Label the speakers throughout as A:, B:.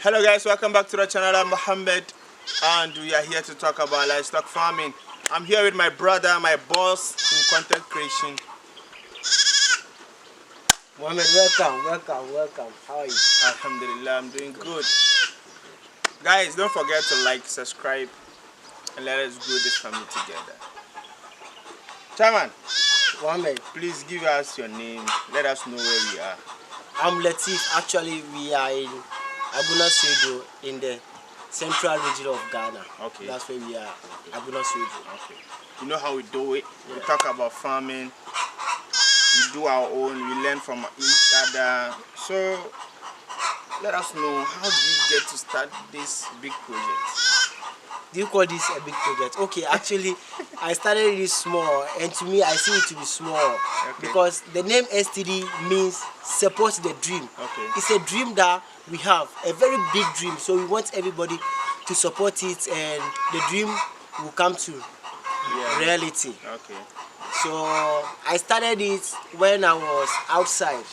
A: Hello guys, welcome back to the channel. I'm Mohammed and we are here to talk about livestock farming. I'm here with my brother, my boss in content creation.
B: Mohammed, welcome. How are you?
A: Alhamdulillah, I'm doing good. Guys, don't forget to like, subscribe, and let us grow this family together. Chairman,
B: Mohammed,
A: please give us your name. Let us know where we are.
B: I'm Latif. Actually, we are in Aguna Swedo in the central region of Ghana.
A: Okay.
B: That's where we are, Aguna Swedo.
A: Okay. You know how we do it. We talk about farming. We do our own. We learn from each other. So let us know, how did you get to start this big project?
B: Do you call this a big project? Okay, actually, I started it small, and to me, I see it to be small because the name STD means support the dream.
A: Okay.
B: It's a dream that we have, a very big dream. So we want everybody to support it, and the dream will come to reality.
A: Okay.
B: So I started it when I was outside.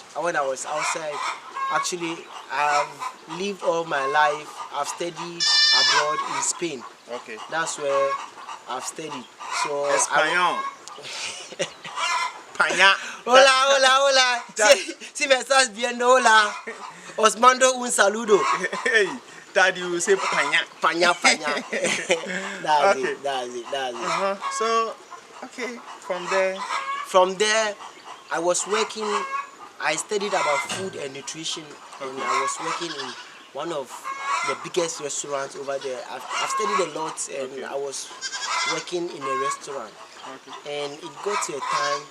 B: Actually, I've lived all my life. I've studied abroad in Spain.
A: Okay.
B: That's where I've studied. So
A: Español. Paña.
B: Hola. Si me estás viendo, hola. Os mando un saludo.
A: Hey, Daddy will say paña.
B: Paña. That's it.
A: So, okay, from there,
B: I was working. I studied about food and nutrition, and I was working in one of the biggest restaurants over there. I've studied a lot, and I was working in a restaurant. And it got to a time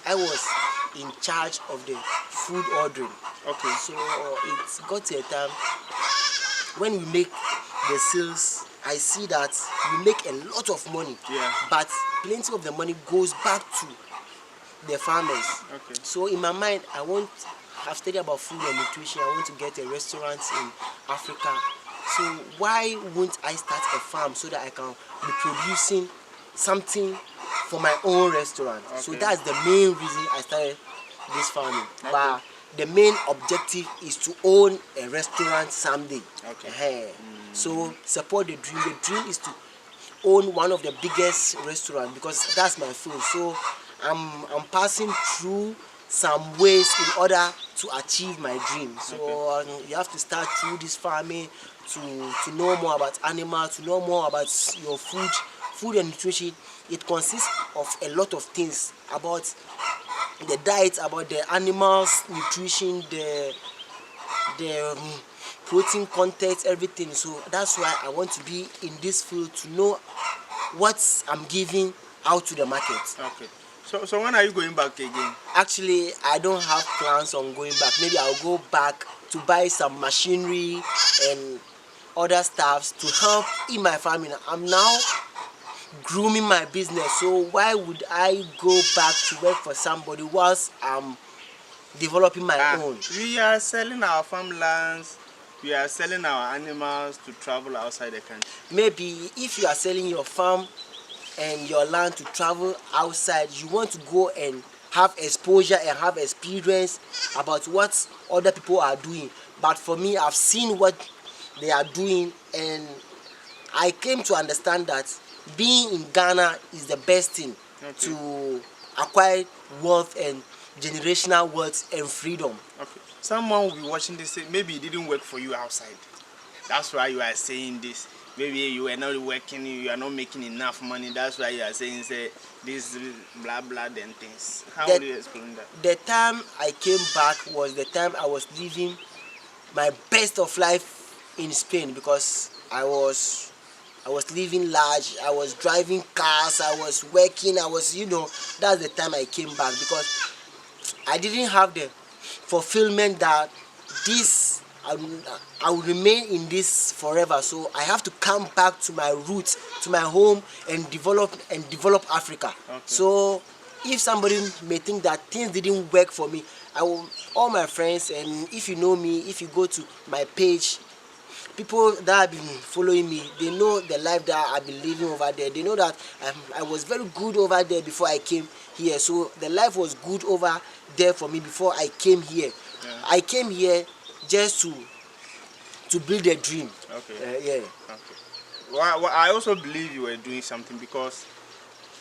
B: I was in charge of the food ordering.
A: Okay.
B: So it got to a time when we make the sales, I see that we make a lot of money.
A: Yeah.
B: But plenty of the money goes back to the farmers.
A: Okay.
B: So in my mind, I've studied about food and nutrition. I want to get a restaurant in Africa. So why won't I start a farm so that I can be producing something for my own restaurant? Okay. So that's the main reason I started this farming. Okay. But the main objective is to own a restaurant someday. Okay. So support the dream. The dream is to own one of the biggest restaurants because that's my field. So I'm passing through some ways in order to achieve my dream. So you have to start through this farming to know more about animals, to know more about your food and nutrition. It consists of a lot of things about the diet, about the animals, nutrition, the protein content, everything. So that's why I want to be in this field to know what I'm giving out to the market.
A: Okay. So when are you going back again?
B: Actually, I don't have plans on going back. Maybe I'll go back to buy some machinery and other stuffs to help in my farming. I'm now grooming my business, so why would I go back to work for somebody whilst I'm developing my own?
A: We are selling our farmlands, we are selling our animals to travel outside the country.
B: Maybe if you are selling your farm and your land to travel outside, you want to go and have exposure and have experience about what other people are doing. But for me, I've seen what they are doing, and I came to understand that being in Ghana is the best thing to acquire wealth and generational wealth and freedom. Okay.
A: Someone will be watching this say maybe it didn't work for you outside. That's why you are saying this. Maybe you are not working, you are not making enough money. That's why you are saying this blah blah and things. How would you explain that?
B: The time I came back was the time I was living my best of life in Spain, because I was living large, I was driving cars, I was working, that's the time I came back, because I didn't have the fulfillment that I will remain in this forever. So I have to come back to my roots, to my home, and develop Africa. Okay. So if somebody may think that things didn't work for me, all my friends, and if you know me, if you go to my page, people that have been following me, they know the life that I've been living over there. They know that I was very good over there before I came here. So the life was good over there for me before I came here. Yeah. I came here just to to build a dream.
A: Okay.
B: Yeah.
A: Okay. Well, I also believe you were doing something because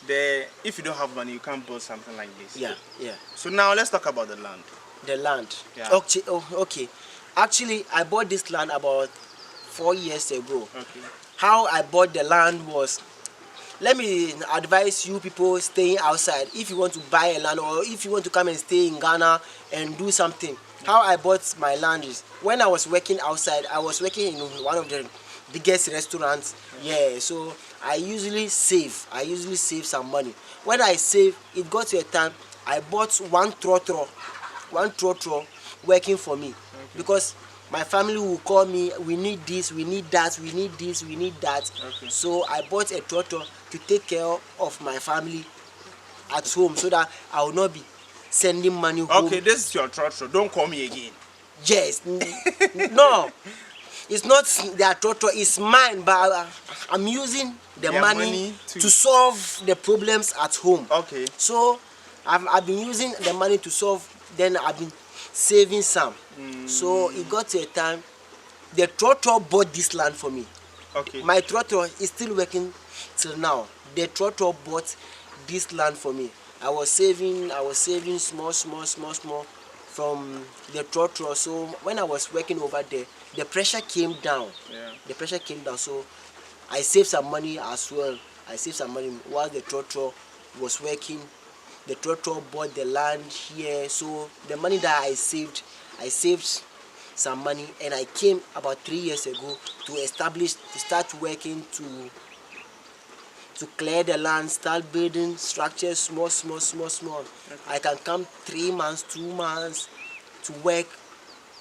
A: if you don't have money, you can't build something like this.
B: Yeah. Yeah.
A: So now let's talk about the land.
B: The land.
A: Yeah.
B: Okay. Oh, okay. Actually, I bought this land about 4 years ago.
A: Okay.
B: How I bought the land was, let me advise you people staying outside. If you want to buy a land, or if you want to come and stay in Ghana and do something, how I bought my land is, when I was working outside, I was working in one of the biggest restaurants. Yeah, so I usually save some money. When I save, it got to a time I bought one trotro working for me. Because my family will call me, we need this, we need that, we need this, we need that.
A: Okay.
B: So I bought a trotro to take care of my family at home, so that I will not be sending money home.
A: Okay, this is your trotro. Don't call me again.
B: Yes. No, it's not their trotro, it's mine, but I'm using the
A: Their
B: money
A: to
B: to solve the problems at home.
A: Okay.
B: So I've been using the money to solve, then I've been saving some. So it got to a time, the trotro bought this land for me.
A: Okay.
B: My trotro is still working till now. The trotro bought this land for me. I was saving small from the trotro. So when I was working over there, the pressure came down.
A: Yeah.
B: The pressure came down, so I saved some money as well. I saved some money while the trotro was working. The trotro bought the land here, so the money that I saved some money, and I came about 3 years ago to start working to clear the land, start building structures small. Okay. I can come 3 months, 2 months to work.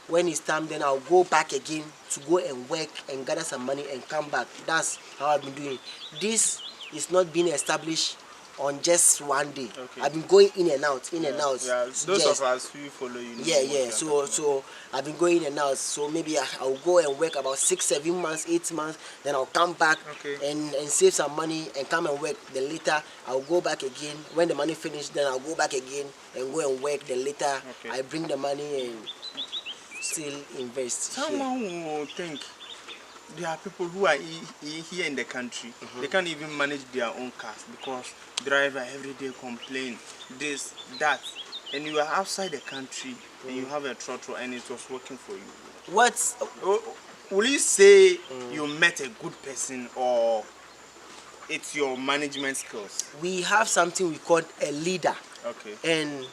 B: When it's time, then I'll go back again to go and work and gather some money and come back. That's how I've been doing. This is not being established on just one day.
A: Okay.
B: I've been going in and out.
A: Yeah. Those
B: yes.
A: of us who follow you.
B: Yeah. So I've been going in and out. So maybe I'll go and work about 6, 7 months, 8 months. Then I'll come back and save some money and come and work. Then later I'll go back again. When the money finished, then I'll go back again and go and work. Then later I bring the money and still invest.
A: Someone will think there are people who are here in the country. They can't even manage their own cars because driver every day complain this, that, and you are outside the country and you have a trotro and it was working for you. Will you say you met a good person, or it's your management skills?
B: We have something we call a leader.
A: Okay.
B: And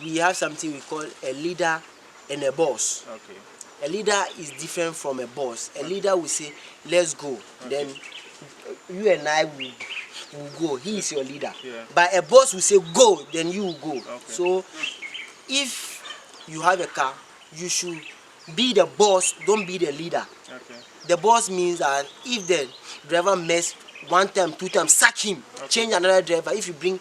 B: we have something we call a leader and a boss.
A: Okay.
B: A leader is different from a boss. A leader will say, let's go. Then you and I will go. He is your leader.
A: Yeah.
B: But a boss will say, go, then you will go.
A: Okay.
B: So if you have a car, you should be the boss, don't be the leader.
A: Okay.
B: The boss means that if the driver mess 1 time, 2 times, sack him. Change another driver. If you bring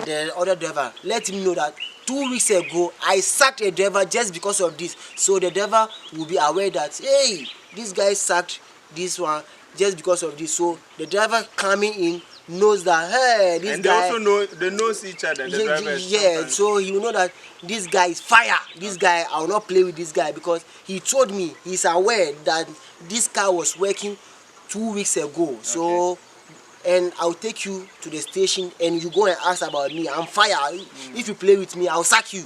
B: the other driver, let him know that 2 weeks ago I sacked a driver just because of this. So the driver will be aware that, hey, this guy sacked this one just because of this. So the driver coming in knows that, hey, this
A: and
B: guy,
A: they also know, they know each other, the drivers.
B: Yeah, so he will know that this guy is fire. This guy, I will not play with this guy, because he told me he's aware that this car was working 2 weeks ago. So and I'll take you to the station and you go and ask about me. I'm fire. If you play with me, I'll sack you.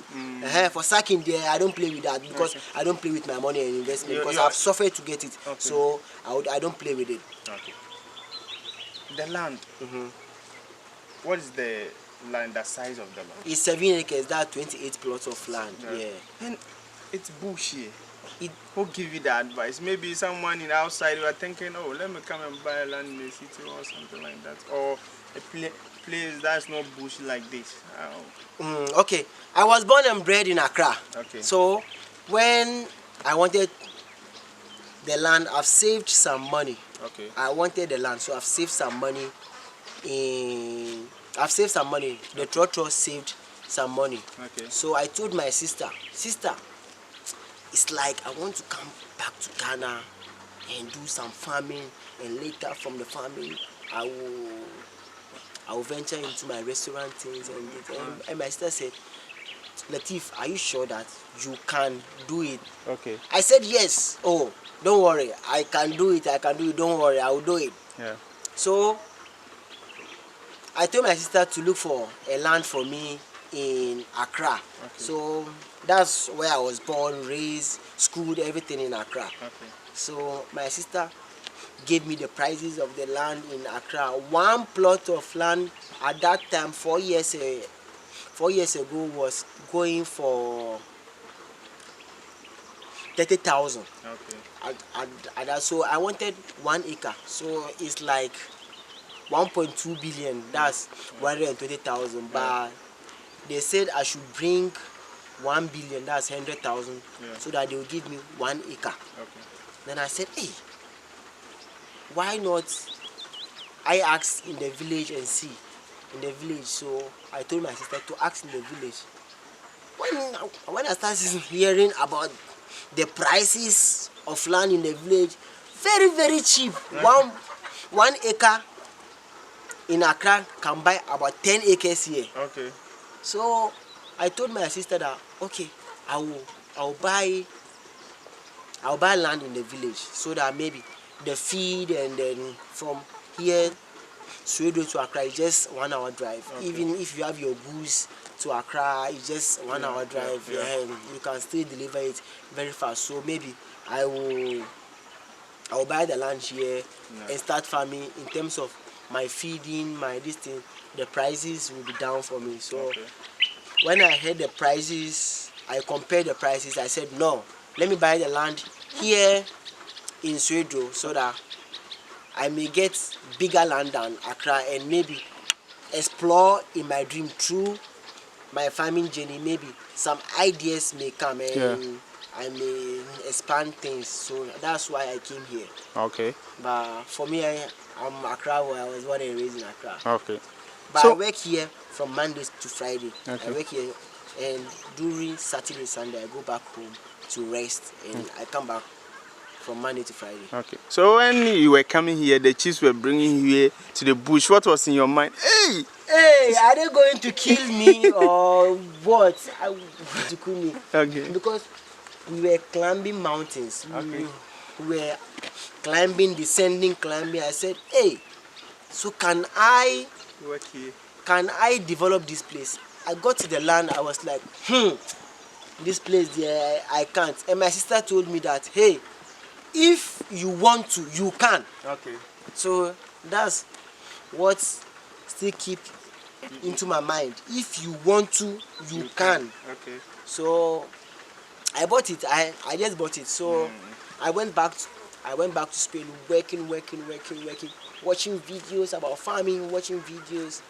B: For sacking there, I don't play with that, because I don't play with my money and investment, because I've suffered to get it. So I don't play with it.
A: Okay. The land. What is the land, the size of the land?
B: It's 7 acres. That's 28 plots of land. Yeah.
A: And it's bush here. Who give you the advice? Maybe someone in outside who are thinking, oh, let me come and buy land in the city or something like that, or a place that's not bush like this.
B: Okay, I was born and bred in Accra.
A: Okay.
B: So when I wanted the land, I've saved some money.
A: Okay.
B: I wanted the land, so I've saved some money. I've saved some money. The trotro saved some money.
A: Okay.
B: So I told my sister, it's like I want to come back to Ghana and do some farming, and later from the farming I will venture into my restaurant things and my sister said, Latif, are you sure that you can do it?
A: Okay.
B: I said yes. Oh, don't worry, I can do it. Don't worry, I will do it.
A: Yeah.
B: So I told my sister to look for a land for me in Accra.
A: Okay.
B: So that's where I was born, raised, schooled, everything in Accra.
A: Okay.
B: So my sister gave me the prices of the land in Accra. One plot of land at that time, 4 years ago, was going for 30,000.
A: Okay.
B: So I wanted 1 acre. So it's like 1.2 billion. That's 120,000. But they said I should bring 1 billion. That's 100,000. So that they will give me 1 acre.
A: Okay.
B: Then I said, hey, why not I ask in the village and see in the village? So I told my sister to ask in the village. When I started hearing about the prices of land in the village, very, very cheap. One acre in Accra can buy about 10 acres here.
A: Okay.
B: So I told my sister that okay, I'll buy land in the village so that maybe the feed, and then from here Suedo to Accra is just 1 hour drive.
A: Okay.
B: Even if you have your goods to Accra, it's just 1 hour drive. And you can still deliver it very fast. So maybe I will buy the land here and start farming. In terms of my feeding, my this thing, the prices will be down for me. So when I heard the prices, I compared the prices. I said no, let me buy the land here in Suedo so that I may get bigger land than Accra and maybe explore in my dream through my farming journey. Maybe some ideas may come and I may expand things. So that's why I came here.
A: Okay.
B: But for me, I'm Accra, where I was born and raised in Accra.
A: Okay.
B: But
A: So
B: I work here from Mondays to Friday.
A: Okay.
B: I work here, and during Saturday, Sunday, I go back home to rest, and I come back from Monday to Friday.
A: Okay. So when you were coming here, the chiefs were bringing you here to the bush. What was in your mind? Hey!
B: Hey, are they going to kill me or what? I want to kill me.
A: Okay.
B: Because we were climbing mountains.
A: Okay.
B: We were climbing, descending, climbing. I said, hey, so can I
A: Work here.
B: develop this place? I got to the land, I was like, this place there, I can't. And my sister told me that, hey, if you want to, you can.
A: Okay.
B: So that's what still keep into my mind. If you want to, you can.
A: Okay.
B: So I bought it. I just bought it. So I went back to Spain, working, watching videos about farming, watching videos.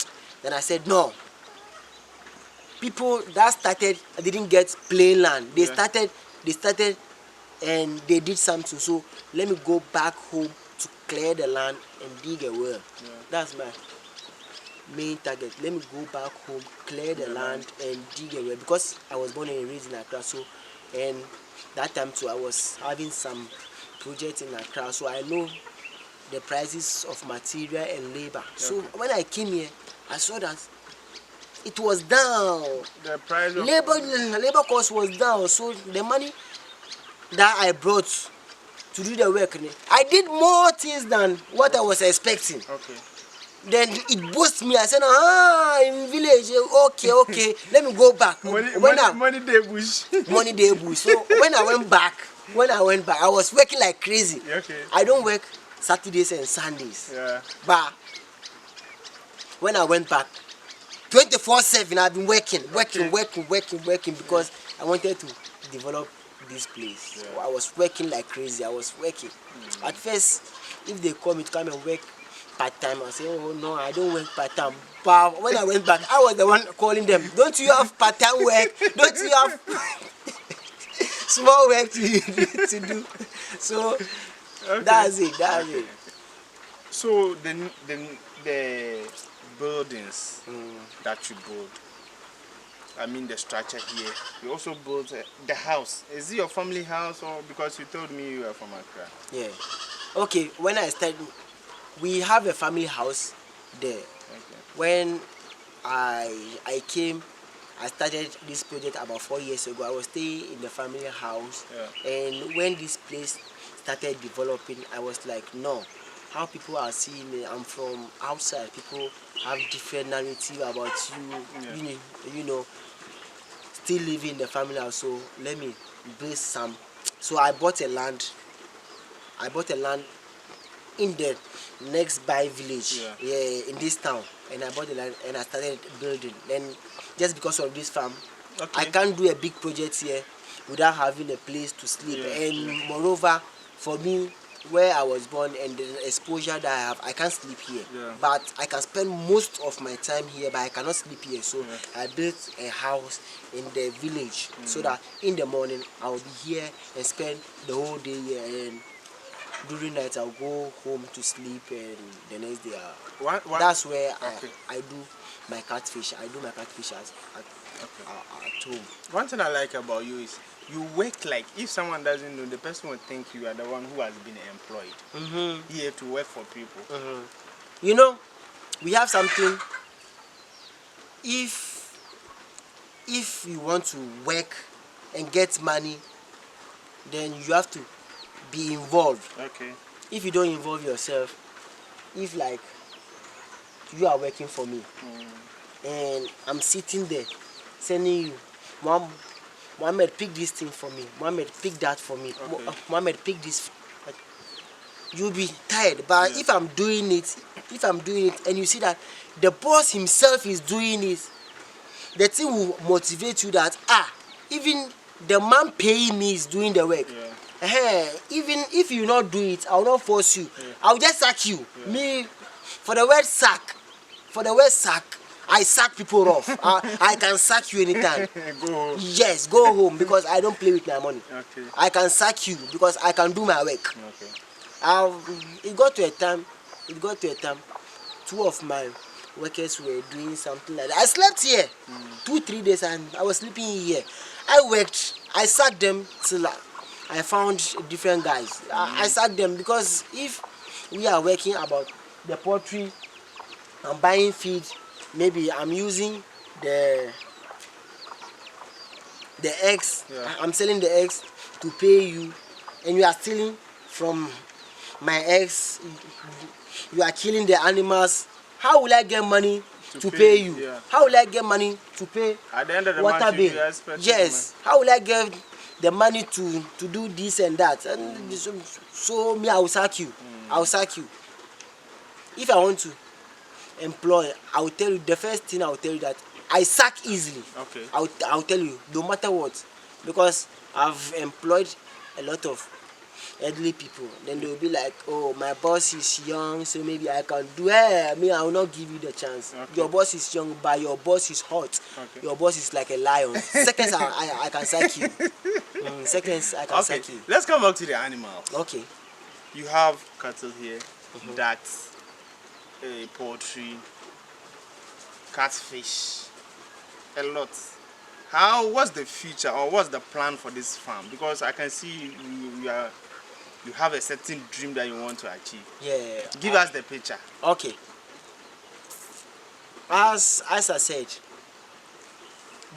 B: Then I said no. People that started didn't get plain land. They started and they did something. So let me go back home to clear the land and dig a well. That's my main target. Let me go back home, clear the land and dig a well, because I was born and raised in Accra. So, and that time too I was having some projects in Accra, so I know the prices of material and labor. So when I came here, I saw that it was down.
A: The price of
B: labor cost was down. So the money that I brought to do the work, I did more things than what I was expecting.
A: Okay.
B: Then it boosted me. I said, in village, okay, let me go back.
A: Money day bush.
B: Money day bush. So when I went back, I was working like crazy.
A: Okay.
B: I don't work Saturdays and Sundays.
A: Yeah.
B: But when I went back, 24/7, I've been working because I wanted to develop this place.
A: Yeah.
B: So I was working like crazy. At first, if they call me to come and work part-time, I say, oh no, I don't work part-time. But when I went back, I was the one calling them. Don't you have part-time work? Don't you have small work to do? So that's it.
A: So the buildings that you build, I mean the structure here, you also built the house. Is it your family house, or because you told me you are from Accra?
B: Yeah. Okay, when I started, we have a family house there.
A: Okay.
B: When I came, I started this project about 4 years ago. I was staying in the family house,
A: Yeah.
B: and when this place started developing, I was like, no, how people are seeing me. I'm from outside. People have different narrative about you.
A: Yeah.
B: You know, still living in the family house. So let me build some. So I bought a land. I bought a land in the next by village, in this town, and I bought the land and I started building. Then just because of this farm, I can't do a big project here without having a place to sleep. And moreover, for me, where I was born and the exposure that I have, I can't sleep here. But I can spend most of my time here, but I cannot sleep here. So I built a house in the village so that in the morning I will be here and spend the whole day here. And during night I'll go home to sleep, and the next day that's where I do my catfish. I do my catfish at home.
A: One thing I like about you is you work like, if someone doesn't know, the person will think you are the one who has been employed here to work for people.
B: You know, we have something. If you want to work and get money, then you have to be involved. If you don't involve yourself, if like you are working for me and I'm sitting there sending you, Mohammed, pick this thing for me, Mohammed, pick that for me, Mohammed, pick this, you'll be tired. But if I'm doing it and you see that the boss himself is doing it, the thing will motivate you that even the man paying me is doing the work. Even if you not do it, I will not force you. I will just sack you. Me, for the word sack, I sack people off. I can sack you anytime.
A: Go home.
B: Yes, go home, because I don't play with my money. I can sack you because I can do my work. It got to a time, two of my workers were doing something like that. I slept here 2-3 days and I was sleeping here. I worked, I sacked them till I found different guys. I sacked them because if we are working about the poultry, I'm buying feed, maybe I'm using the eggs, I'm selling the eggs to pay you, and you are stealing from my eggs, you are killing the animals. How will I get money to pay you? How will I get money to pay
A: at the end of the
B: water
A: month,
B: bill? Yes. How will I get the money to do this and that? And so me, I will sack you. I will sack you. If I want to employ, I will tell you, the first thing I will tell you that I sack easily. I will tell you, no matter what, because I've employed a lot of elderly people. Then they will be like, oh, my boss is young, so maybe I can do it. Me, I will not give you the chance. Your boss is young, but your boss is hot. Your boss is like a lion. Seconds, I can sack you. Seconds, I can sack you.
A: Let's come back to the animals. You have cattle here, ducks, poultry, catfish, a lot. What's the future, or what's the plan for this farm? Because I can see you have a certain dream that you want to achieve. Give us the picture.
B: As I said,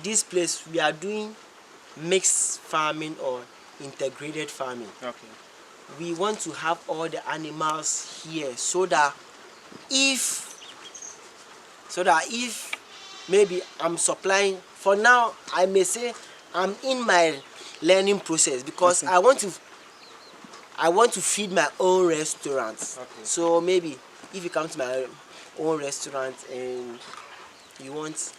B: this place we are doing mixed farming or integrated farming. We want to have all the animals here so that if maybe I'm supplying, for now I may say I'm in my learning process, because I want to feed my own restaurant. So maybe if you come to my own restaurant and you want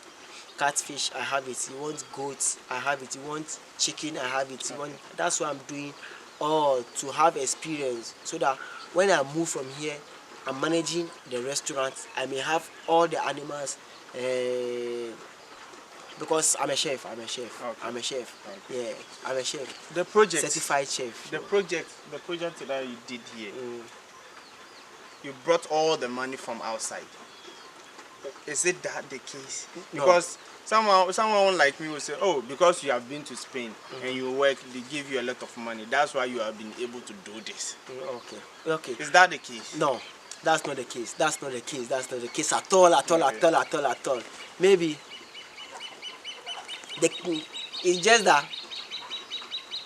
B: catfish, I have it. You want goats, I have it. You want chicken, I have it. That's what I'm doing, all to have experience, so that when I move from here, I'm managing the restaurant, I may have all the animals, because I'm a chef. I'm a chef. Yeah, I'm a chef.
A: The project,
B: certified chef.
A: The project that you did here, you brought all the money from outside. Is it that the case? Because someone like me will say, oh, because you have been to Spain and you work, they give you a lot of money. That's why you have been able to do this. Is that the case?
B: No, that's not the case. That's not the case at all. Maybe it's just that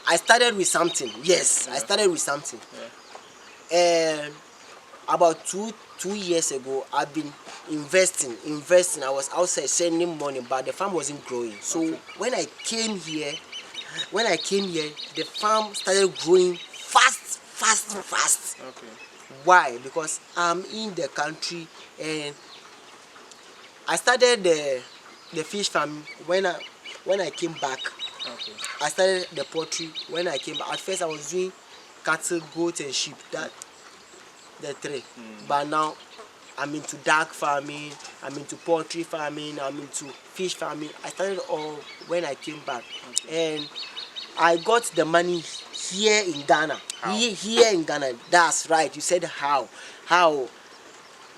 B: I started with something. Yes, I started with something. And about two years ago, I've been investing. I was outside sending money, but the farm wasn't growing. So when I came here, the farm started growing fast.
A: Okay.
B: Why? Because I'm in the country, and I started the fish farm when I came back.
A: Okay.
B: I started the poultry when I came back. At first I was doing cattle, goat and sheep. That the three. But now I'm into duck farming, I'm into poultry farming, I'm into fish farming. I started all when I came back. And I got the money here in Ghana. Here in Ghana. That's right. You said how. How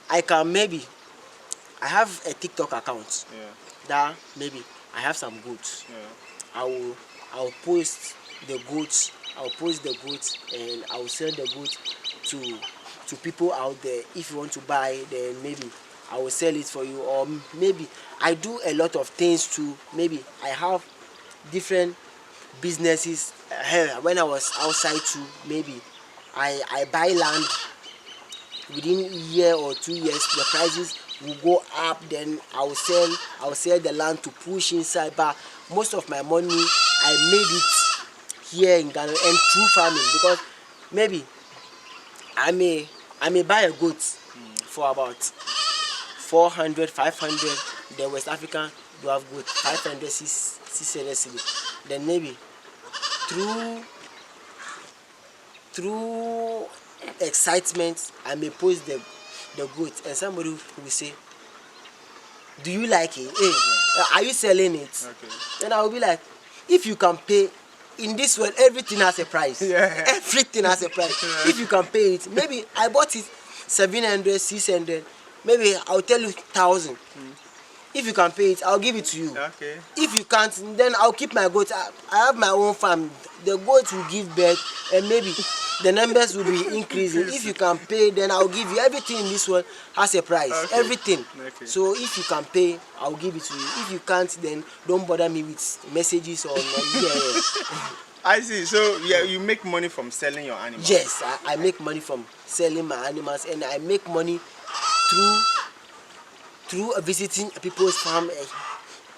B: I can maybe I have a TikTok account.
A: Yeah.
B: That maybe I have some goats.
A: Yeah.
B: I'll post the goats. And I'll sell the goats to people out there. If you want to buy, then maybe I will sell it for you. Or maybe I do a lot of things too. Maybe I have different businesses. When I was outside too, maybe I buy land. Within a year or 2 years, the prices will go up. Then I will sell the land to push inside. But most of my money I made it here in Ghana and through farming, because maybe I may buy a goat for about 400, 500. The West African do have goat 500, 600 cedis. Then maybe through excitement I may post the goat, and somebody will say, do you like it? Hey, are you selling it?
A: Okay.
B: Then I will be like, if you can pay, in this world everything has a price.
A: Yeah.
B: Everything has a price. If you can pay it, maybe I bought it 700, 600, maybe I'll tell you 1,000. If you can pay it, I'll give it to you.
A: Okay.
B: If you can't, then I'll keep my goats. I have my own farm. The goats will give birth, and maybe the numbers will be increasing. If you can pay, then I'll give you. Everything in this world has a price.
A: Okay.
B: Everything.
A: Okay.
B: So if you can pay, I'll give it to you. If you can't, then don't bother me with messages or
A: I see. So yeah, you make money from selling your animals.
B: Yes, I make money from selling my animals, and I make money through visiting people's farm.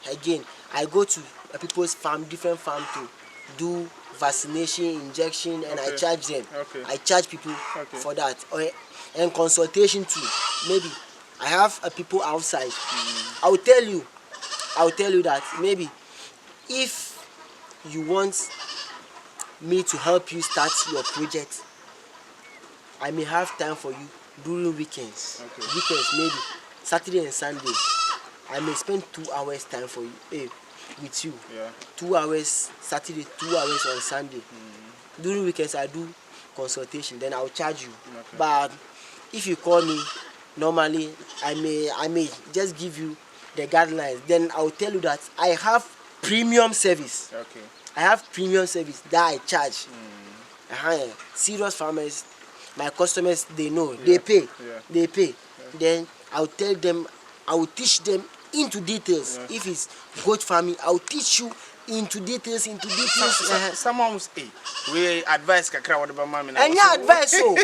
B: Again, I go to people's farm, different farm, to do vaccination, injection, and I charge them.
A: Okay.
B: I charge people for that, and consultation too. Maybe I have people outside. I'll tell you that maybe if you want me to help you start your project, I may have time for you during weekends.
A: Okay.
B: Weekends, maybe Saturday and Sunday. I may spend 2 hours time for you, with you.
A: Yeah.
B: 2 hours Saturday, 2 hours on Sunday. During weekends I do consultation, then I'll charge you.
A: Okay.
B: But if you call me normally, I may just give you the guidelines. Then I'll tell you that I have premium service.
A: Okay.
B: I have premium service that I charge. Serious farmers, my customers, they know. They pay. They pay. Then I'll tell them, I will teach them into details. If it's goat farming, I'll teach you into details.
A: Someone will say, we advise kakra whatever mama.
B: And your advice, so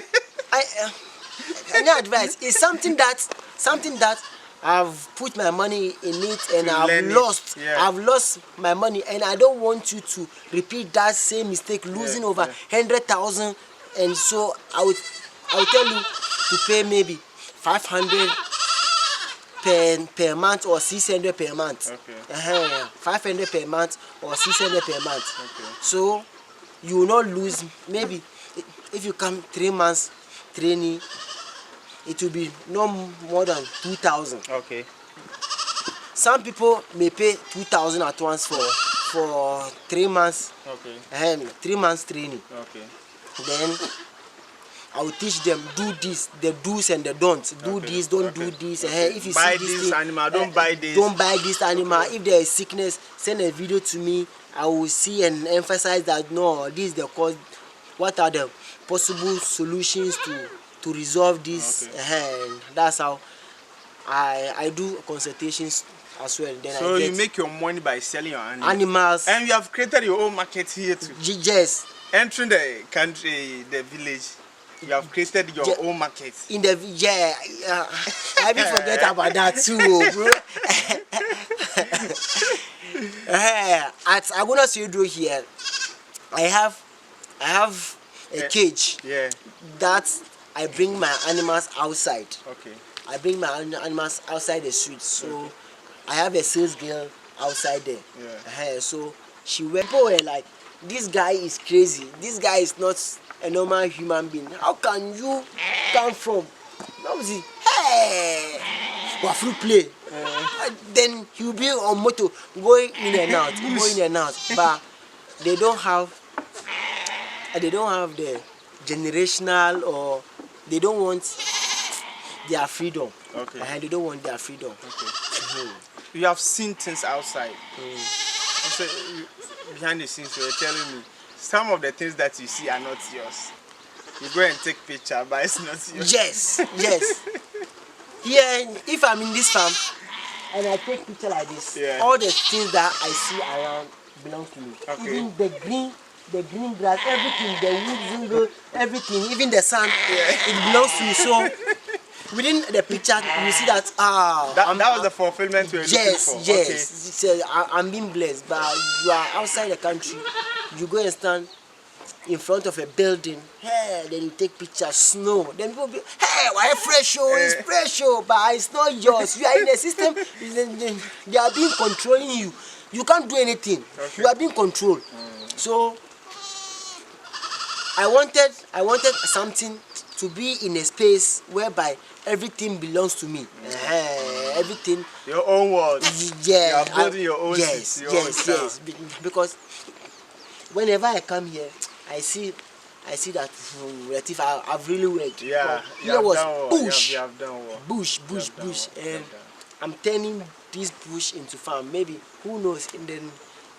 B: any advice is something that I've put my money in it, and I've lost my money, and I don't want you to repeat that same mistake, losing over 100,000. And so I will tell you to pay maybe 500 per month or 600 per month. 500 per month or 600 per month. So you will not lose. Maybe if you come 3 months training, it will be no more than 2,000.
A: Okay.
B: Some people may pay 2,000 at once for 3 months.
A: Okay.
B: 3 months training.
A: Okay.
B: Then I will teach them, do this, the do's and the don'ts. Do this, don't do this. If you
A: buy
B: see this
A: this
B: thing,
A: animal, don't buy this.
B: Don't buy this animal. If there is sickness, send a video to me. I will see and emphasize that no, this is the cause. What are the possible solutions to resolve this? And that's how I do consultations as well. Then
A: So
B: I
A: you
B: get
A: make your money by selling your animals.
B: animals.
A: And you have created your own market here too.
B: Yes.
A: Entering the country, the village, you have created your own market.
B: In the I didn't forget about that too, bro. At Aguna Studio here, I have a cage
A: Yeah.
B: that I bring my animals outside.
A: Okay.
B: I bring my animals outside the street. So I have a sales girl outside there.
A: Yeah.
B: So people were like, this guy is crazy. This guy is not a normal human being. How can you come from? Obviously, hey, waffle play. Then he'll be on motor going in and out, going in and out. But they don't have the generational, or they don't want their freedom.
A: Okay.
B: And they don't want their freedom.
A: Okay. You have seen things outside. So, behind the scenes, you were telling me some of the things that you see are not yours. You go and take picture, but it's not yours.
B: Yes, yes. Here, if I'm in this farm and I take picture like this, all the things that I see around belong to me.
A: Okay.
B: Even the green grass, everything, the wood, everything, even the sun, it belongs to me. So within the picture, you see that
A: that was the fulfillment we were looking for.
B: Yes. So I'm being blessed. But you are outside the country, you go and stand in front of a building, hey, then you take pictures, snow, then people be, hey, why fresh show? It's fresh show, but it's not yours. You are in the system, they are being controlling you. You can't do anything.
A: Okay.
B: You are being controlled. So I wanted something to be in a space whereby everything belongs to me. Everything.
A: Your own world.
B: Yeah.
A: You are building your own.
B: Yes. Because whenever I come here, I see that relative I've really worked.
A: Yeah.
B: Here was bush.
A: You have done well.
B: Bush. And I'm turning this bush into farm. Maybe, who knows, in the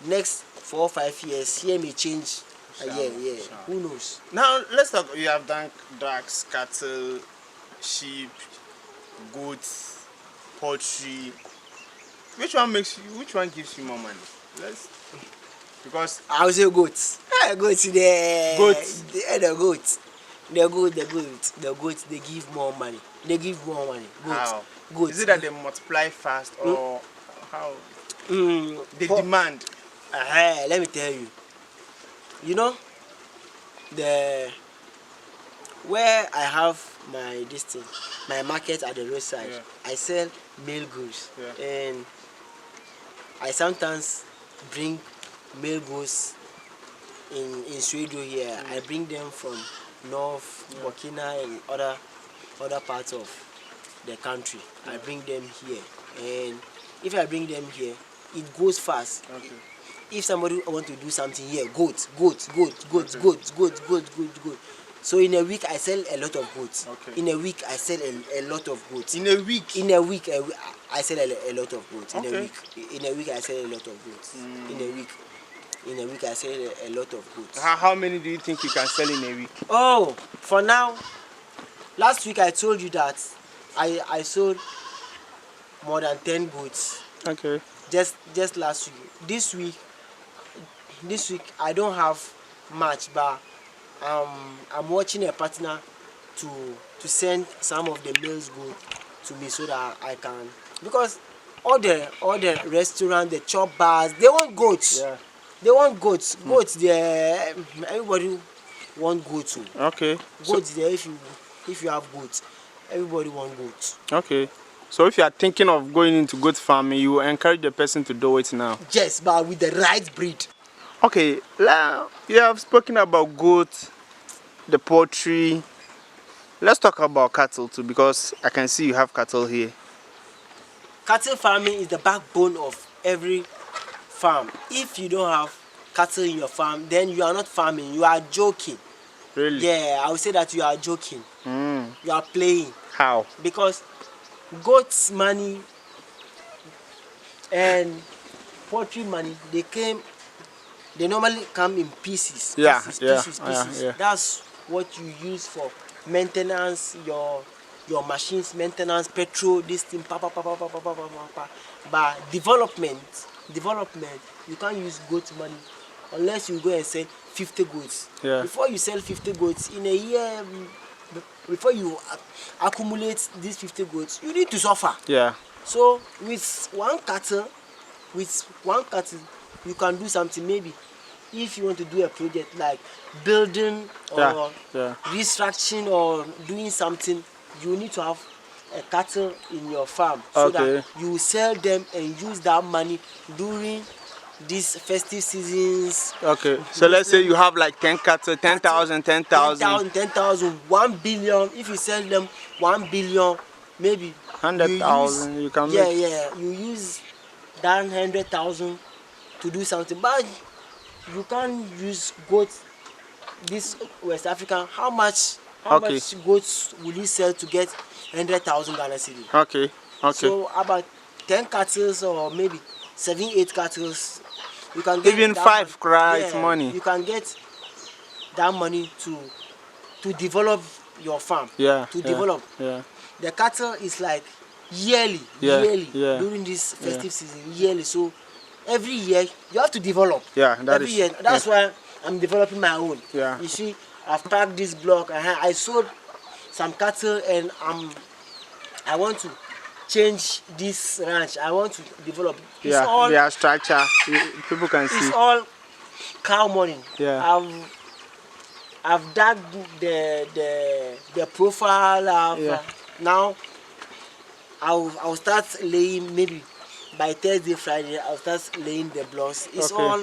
B: next 4 or 5 years, here may change. Who knows?
A: Now let's talk. You have done ducks, cattle, sheep, goats, poultry. Which one gives you more money? Because
B: I would say goats. Goats. The goats. They give more money. Goats.
A: How?
B: Goats.
A: Is it that they multiply fast, or how? They demand.
B: Let me tell you. You know, where I have my market at the roadside, I sell male goats, and I sometimes bring male goats in Sweden here. I bring them from North Burkina and other parts of the country. I bring them here, and if I bring them here, it goes fast.
A: Okay.
B: If somebody want to do something here, goats. So in a week I sell a lot of goats.
A: Okay.
B: In a week I sell a lot of goats.
A: In a week?
B: In a week I sell a lot of goats.
A: Okay.
B: In a week I sell a lot of goats. In a week I sell a lot of goats.
A: How many do you think you can sell in a week?
B: Oh, for now, last week I told you that I sold more than 10 goats.
A: Okay.
B: Just last week. This week I don't have much, but I'm watching a partner to send some of the males goat to me so that I can, because all the restaurant, the chop bars, they want goats.
A: Yeah.
B: They want goats. Goats there, everybody want goats too.
A: Okay.
B: Goats there, if you have goats, everybody want goats.
A: Okay. So if you are thinking of going into goat farming, you encourage the person to do it now.
B: Yes, but with the right breed.
A: Okay, you have spoken about goat, the poultry. Let's talk about cattle too, because I can see you have cattle here.
B: Cattle farming is the backbone of every farm. If you don't have cattle in your farm, then you are not farming, you are joking.
A: Really?
B: Yeah, I would say that you are joking. You are playing.
A: How?
B: Because goats money and poultry money, they normally come in pieces. Pieces.
A: Yeah.
B: That's what you use for maintenance, your your machines, maintenance, petrol, this thing, pa pa pa pa pa pa pa pa pa pa. But development, you can't use goat money unless you go and sell 50 goats.
C: Yeah.
B: Before you sell 50 goats in a year, before you accumulate these 50 goats, you need to suffer.
C: Yeah.
B: So with one cattle, you can do something. Maybe if you want to do a project like building or restructuring or doing something, you need to have a cattle in your farm so that you sell them and use that money during these festive seasons.
C: Okay, so let's say you have like 10 cattle, 10,000,
B: 10,000, 1 billion. If you sell them 1 billion, maybe
C: 100,000 you can make.
B: You use that 100,000 to do something, but you can't use goats. This West African, how much goats will you sell to get 100,000 Ghana cedi?
C: Okay.
B: So about 10 cattle or maybe 7, 8 cattle, you can get
C: even 5 cries money.
B: You can get that money to develop your farm. Develop. The cattle is like yearly during this festive season, yearly. So every year you have to develop. Every year. That's why I'm developing my own. You see, I've packed this block. I sold some cattle and I want to change this ranch. I want to develop. It's all
C: structure. People can see.
B: It's all cow money. I've dug the profile. Now I'll start laying, maybe by Thursday, Friday. I'll start laying the blocks. It's all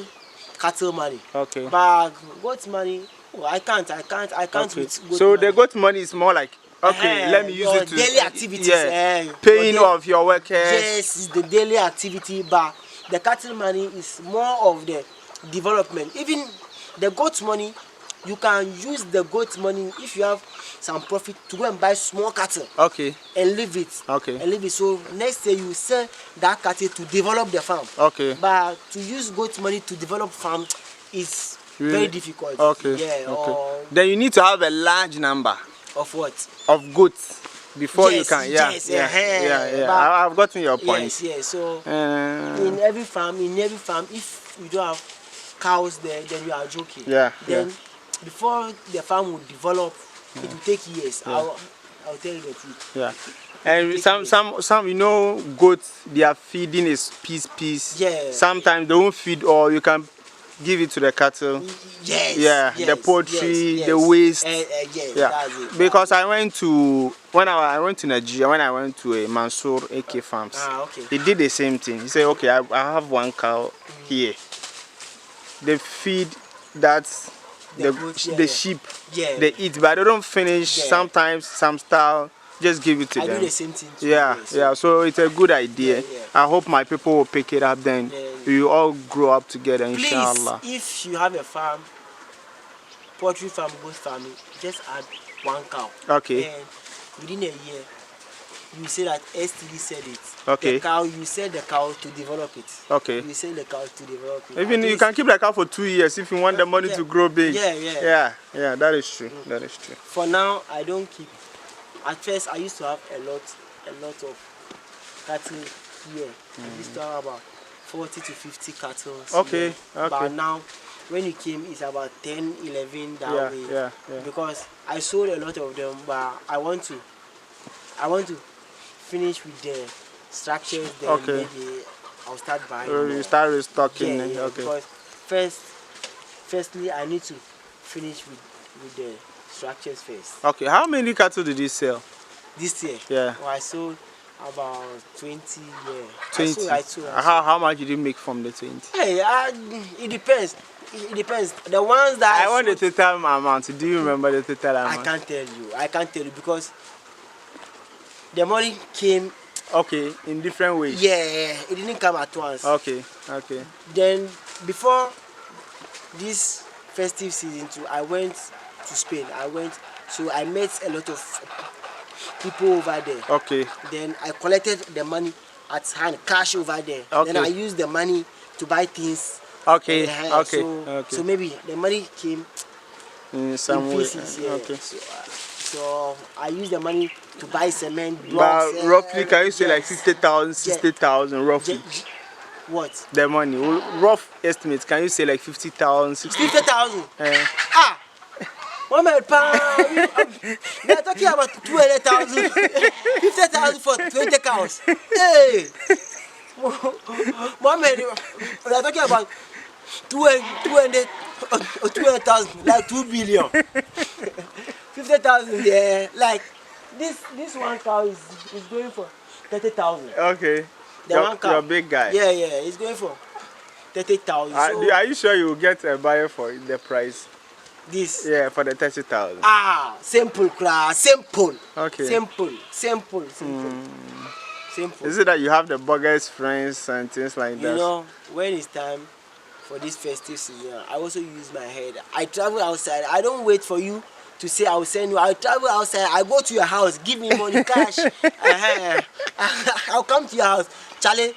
B: cattle money. But goat money, I can't with goat
C: so
B: money.
C: the goat money is more like let me use it to
B: daily activities.
C: Paying off your workers.
B: Yes, it's the daily activity, but the cattle money is more of the development. Even the goat money, you can use the goat money if you have some profit to go and buy small cattle. And leave it. And leave it. So next year you sell that cattle to develop the farm. But to use goat money to develop farm is very difficult.
C: Then you need to have a large number.
B: Of what?
C: Of goats before you can. I've gotten your point.
B: So in every farm, if you don't have cows there, then you are joking. Then before the farm will develop, it will take years. I'll tell you the truth.
C: And some goats, their feeding is piece. Sometimes they won't feed all. You can give it to the cattle. The poultry, the waste.
B: That's it.
C: Because I went to Nigeria, when I went to a Mansour AK Farms, he did the same thing. He said, okay, I have one cow here. They feed the sheep. They eat, but they don't finish. Sometimes some style. Just give it to them.
B: I do the same thing too.
C: So it's a good idea. I hope my people will pick it up, then we will all grow up together, inshallah.
B: Please, if you have a farm, poultry farm, goat farming, just add 1 cow. And within a year, you say that STD said it. The cow, you sell the cow to develop it. You sell the cow to develop it.
C: Even you can keep the cow for 2 years if you want the money to grow big. That is true. That is true.
B: For now, I don't keep. At first, I used to have a lot of cattle here. I used to have about 40 to 50 cattle. But now, when it came, it's about 10, 11 that way. Because I sold a lot of them, but I want to finish with the structures. Then maybe I'll start buying.
C: You start restocking.
B: Because firstly, I need to finish with the structures first.
C: How many cattle did you sell?
B: This year? Well, I sold about 20.
C: 20.
B: I sold.
C: How much did you make from the 20?
B: It depends. It depends. The ones that
C: I want the total amount. Do you remember the total amount?
B: I can't tell you because the money came.
C: In different ways.
B: It didn't come at once. Then before this festive season too, I went to Spain. So I met a lot of people over there. Then I collected the money at hand, cash over there. Then I used the money to buy things. So maybe the money came
C: in some way.
B: pieces. So So I use the money to buy cement,
C: But
B: blocks.
C: roughly, can you say like
B: yes.
C: 50,000, 60,000 roughly?
B: What?
C: The money, rough estimate. Can you say like 50,000, 60,000?
B: 50,000. Ah. 1 million pounds. We are talking about 200,000. 50,000 for 20 cows. Hey. 1 million. We are talking about 200,000, like 2 billion. 50,000, yeah. Like this one cow is going for 30,000.
C: Okay.
B: One cow.
C: You're a big guy.
B: Yeah, it's going for 30,000. So
C: are you sure you will get a buyer for the price?
B: This?
C: Yeah, for the 30,000.
B: Simple, class. Simple.
C: Okay.
B: Simple. Simple.
C: Is it that you have the burgers, friends, and things like that?
B: You know, when it's time for this festive season, I also use my head. I travel outside. I don't wait for you to say I will send you. I travel outside. I go to your house. Give me money, cash. I'll come to your house. Charlie,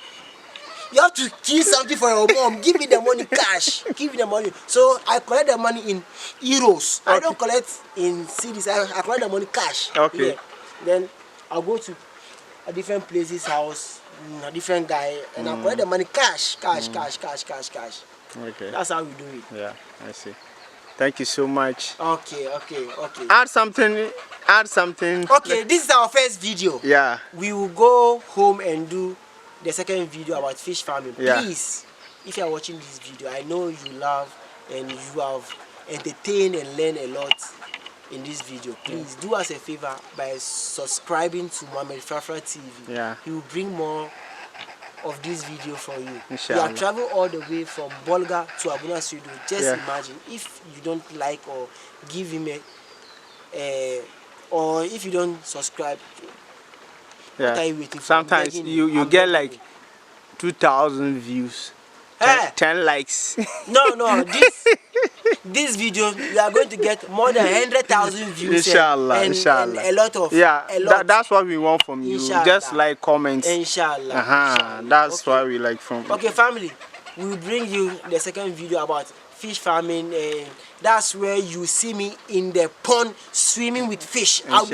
B: you have to kill something for your mom. Give me the money, cash. Give me the money. So I collect the money in euros. Okay. I don't collect in cedis. I collect the money cash.
C: Okay.
B: Yeah. Then I'll go to a different place's house, a different guy, and I'll collect the money cash.
C: Okay.
B: That's how we do it.
C: Yeah, I see. Thank you so much.
B: Okay.
C: Add something.
B: Okay, this is our first video.
C: Yeah.
B: We will go home and do the second video about fish farming.
C: Yeah.
B: Please, if you are watching this video, I know you love and you have entertained and learned a lot in this video. Please do us a favor by subscribing to Mohammed Fafra TV.
C: Yeah.
B: He will bring more of this video for you.
C: Inshallah.
B: We have traveled all the way from Bolga to Abuna Studio. Just imagine if you don't like or give him or if you don't subscribe.
C: Yeah.
B: What are you waiting for?
C: Sometimes you get like 2,000 views, 10 likes.
B: No, this video we are going to get more than 100,000 views.
C: Inshallah, inshallah.
B: And a lot of
C: that's what we want from you.
B: Inshallah.
C: Just like comments.
B: Inshallah.
C: That's what we like from you.
B: Okay, family, we will bring you the second video about fish farming. That's where you see me in the pond swimming with fish. I'll